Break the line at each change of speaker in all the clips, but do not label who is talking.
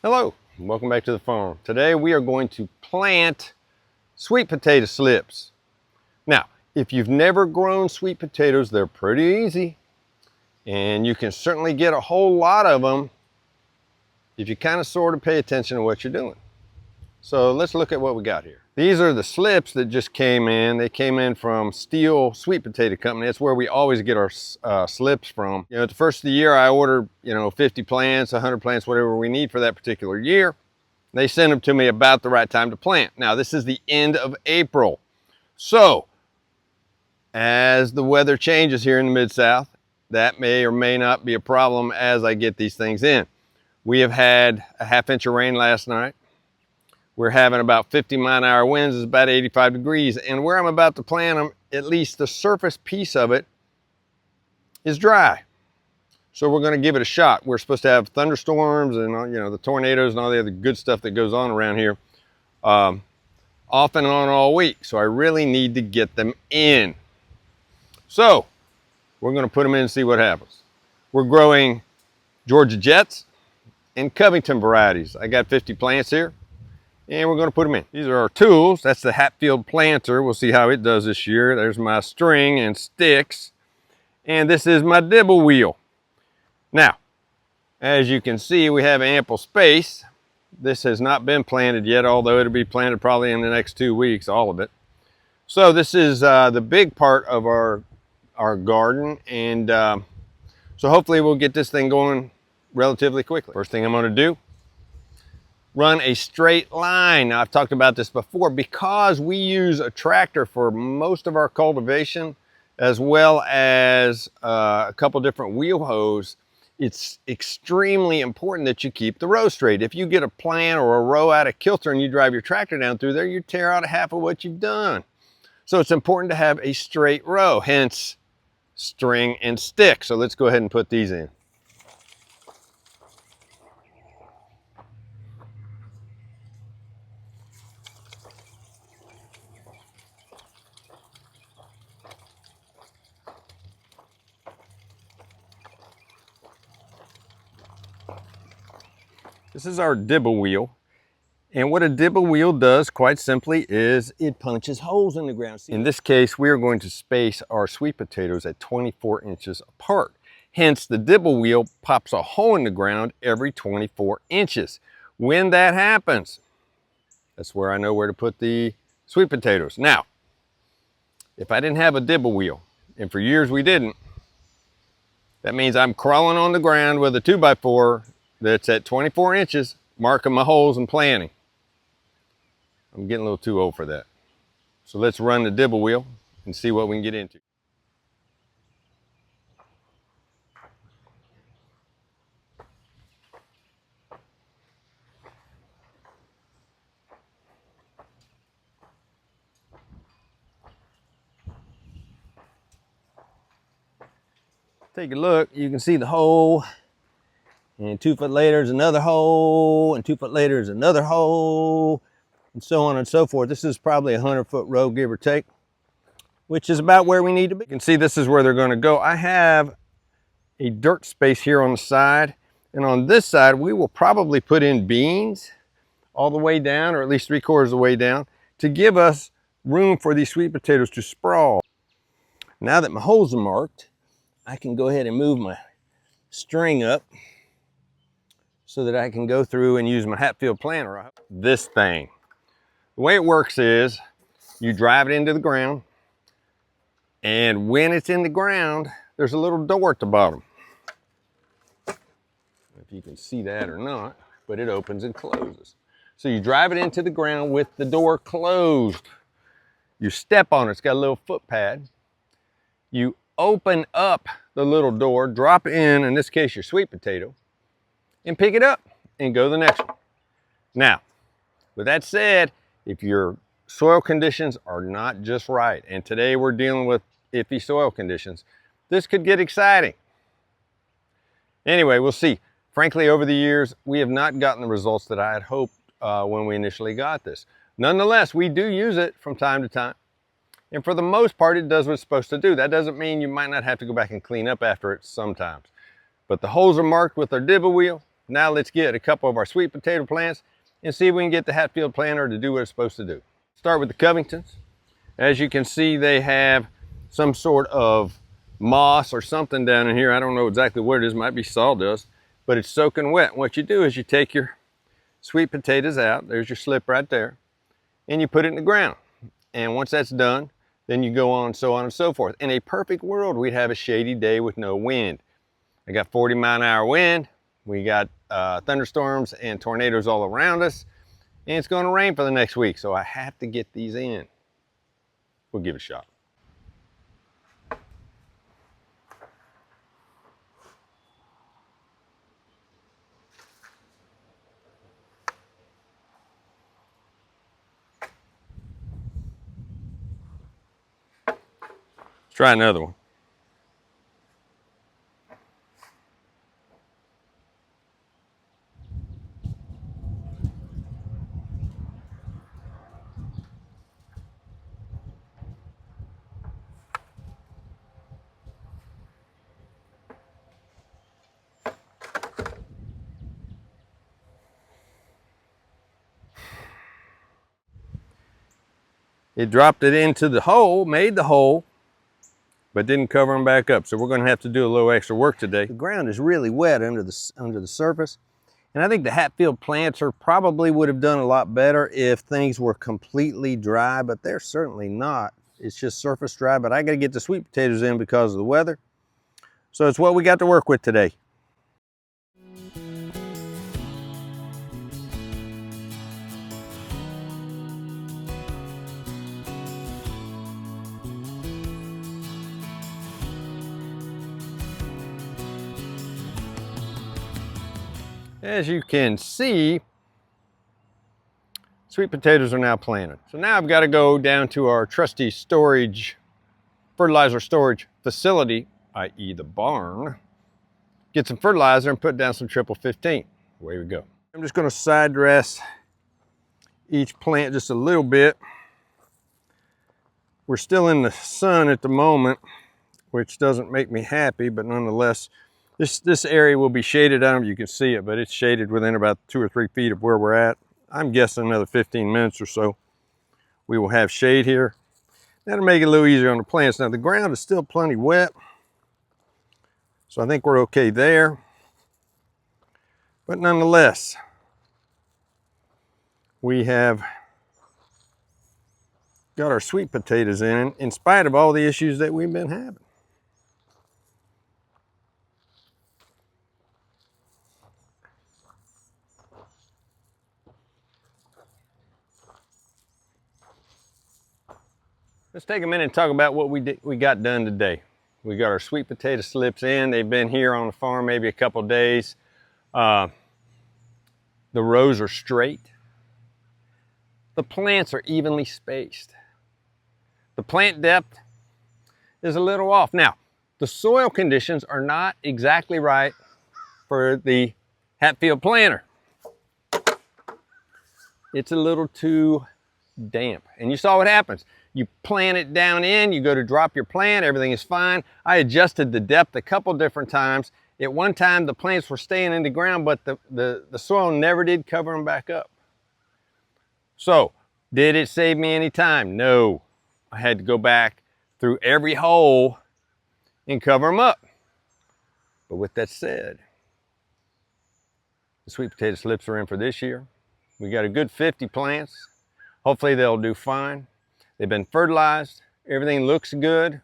Hello, welcome back to the farm. Today we are going to plant sweet potato slips. Now, if you've never grown sweet potatoes, they're pretty easy, and you can certainly get a whole lot of them if you kind of sort of pay attention to what you're doing. So let's look at what we got here. These are the slips that just came in. They came in from Steel Sweet Potato Company. That's where we always get our slips from. You know, at the first of the year, I ordered, 50 plants, 100 plants, whatever we need for that particular year. They sent them to me about the right time to plant. Now, this is the end of April. So, as the weather changes here in the Mid-South, that may or may not be a problem as I get these things in. We have had a half-inch of rain last night. We're having about 50-mile-an-hour winds. It's about 85 degrees. And where I'm about to plant them, at least the surface piece of it is dry. So we're going to give it a shot. We're supposed to have thunderstorms and, the tornadoes and all the other good stuff that goes on around here off and on all week. So I really need to get them in. So we're going to put them in and see what happens. We're growing Georgia Jets and Covington varieties. I got 50 plants here, and we're going to put them in. These are our tools. That's the Hatfield Planter. We'll see how it does this year. There's my string and sticks. And this is my Dibble Wheel. Now, as you can see, we have ample space. This has not been planted yet, although it'll be planted probably in the next 2 weeks, all of it. So this is the big part of our garden, and so hopefully we'll get this thing going relatively quickly. First thing I'm going to do, run a straight line. Now, I've talked about this before. Because we use a tractor for most of our cultivation, as well as a couple different wheel hoes, it's extremely important that you keep the row straight. If you get a plant or a row out of kilter and you drive your tractor down through there, you tear out half of what you've done. So it's important to have a straight row, hence string and stick. So let's go ahead and put these in. This is our Dibble Wheel. And what a Dibble Wheel does, quite simply, is it punches holes in the ground. In this case, we are going to space our sweet potatoes at 24 inches apart. Hence, the Dibble Wheel pops a hole in the ground every 24 inches. When that happens, that's where I know where to put the sweet potatoes. Now, if I didn't have a Dibble Wheel, and for years we didn't, that means I'm crawling on the ground with a 2x4 that's at 24 inches, marking my holes and planting. I'm getting a little too old for that. So let's run the Dibble Wheel and see what we can get into. Take a look, you can see the hole, and 2 foot later is another hole, and 2 foot later is another hole, and so on and so forth. This is probably a 100-foot row, give or take, which is about where we need to be. You can see this is where they're going to go. I have a dirt space here on the side, and on this side we will probably put in beans all the way down, or at least 3/4 of the way down, to give us room for these sweet potatoes to sprawl. Now that my holes are marked, I can go ahead and move my string up so that I can go through and use my Hatfield Planter. This thing, the way it works is you drive it into the ground, and when it's in the ground, there's a little door at the bottom. If you can see that or not, but it opens and closes. So you drive it into the ground with the door closed. You step on it, it's got a little foot pad. You open up the little door, drop in this case, your sweet potato, and pick it up and go to the next one. Now, with that said, if your soil conditions are not just right, and today we're dealing with iffy soil conditions, this could get exciting. Anyway, we'll see. Frankly, over the years, we have not gotten the results that I had hoped when we initially got this. Nonetheless, we do use it from time to time. And for the most part, it does what it's supposed to do. That doesn't mean you might not have to go back and clean up after it sometimes. But the holes are marked with our Dibble Wheel. Now let's get a couple of our sweet potato plants and see if we can get the Hatfield Planter to do what it's supposed to do. Start with the Covingtons. As you can see, they have some sort of moss or something down in here. I don't know exactly what it is. It might be sawdust, but it's soaking wet. What you do is you take your sweet potatoes out. There's your slip right there. And you put it in the ground. And once that's done, then you go on and so forth. In a perfect world, we'd have a shady day with no wind. I got 40-mile-an-hour wind. We got thunderstorms and tornadoes all around us. And it's going to rain for the next week. So I have to get these in. We'll give it a shot. Let's try another one. It dropped it into the hole, made the hole, but didn't cover them back up. So we're going to have to do a little extra work today. The ground is really wet under the surface. And I think the Hatfield Planter probably would have done a lot better if things were completely dry, but they're certainly not. It's just surface dry, but I got to get the sweet potatoes in because of the weather. So it's what we got to work with today. As you can see, sweet potatoes are now planted. So now I've got to go down to our trusty fertilizer storage facility, i.e. the barn, get some fertilizer and put down some triple 15. Away we go. I'm just going to side dress each plant just a little bit. We're still in the sun at the moment, which doesn't make me happy, but nonetheless, this area will be shaded. I don't know if you can see it, but it's shaded within about 2 or 3 feet of where we're at. I'm guessing another 15 minutes or so we will have shade here. That'll make it a little easier on the plants. Now the ground is still plenty wet, so I think we're okay there. But nonetheless, we have got our sweet potatoes in spite of all the issues that we've been having. Let's take a minute and talk about what we got done today. We got our sweet potato slips in. They've been here on the farm maybe a couple of days. The rows are straight. The plants are evenly spaced. The plant depth is a little off. Now, the soil conditions are not exactly right for the Hatfield Planter. It's a little too damp. And you saw what happens. You plant it down in, you go to drop your plant, everything is fine. I adjusted the depth a couple different times. At one time, the plants were staying in the ground, but the soil never did cover them back up. So, did it save me any time? No. I had to go back through every hole and cover them up. But with that said, the sweet potato slips are in for this year. We got a good 50 plants. Hopefully they'll do fine. They've been fertilized. Everything looks good.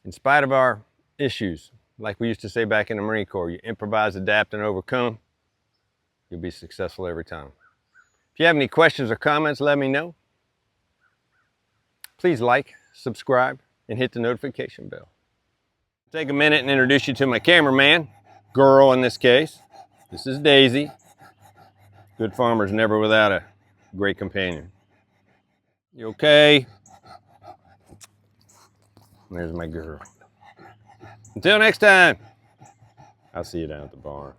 In spite of our issues, like we used to say back in the Marine Corps, you improvise, adapt, and overcome. You'll be successful every time. If you have any questions or comments, let me know. Please like, subscribe, and hit the notification bell. Take a minute and introduce you to my cameraman, girl in this case. This is Daisy. Good farmer's never without a great companion. You okay? There's my girl. Until next time, I'll see you down at the barn.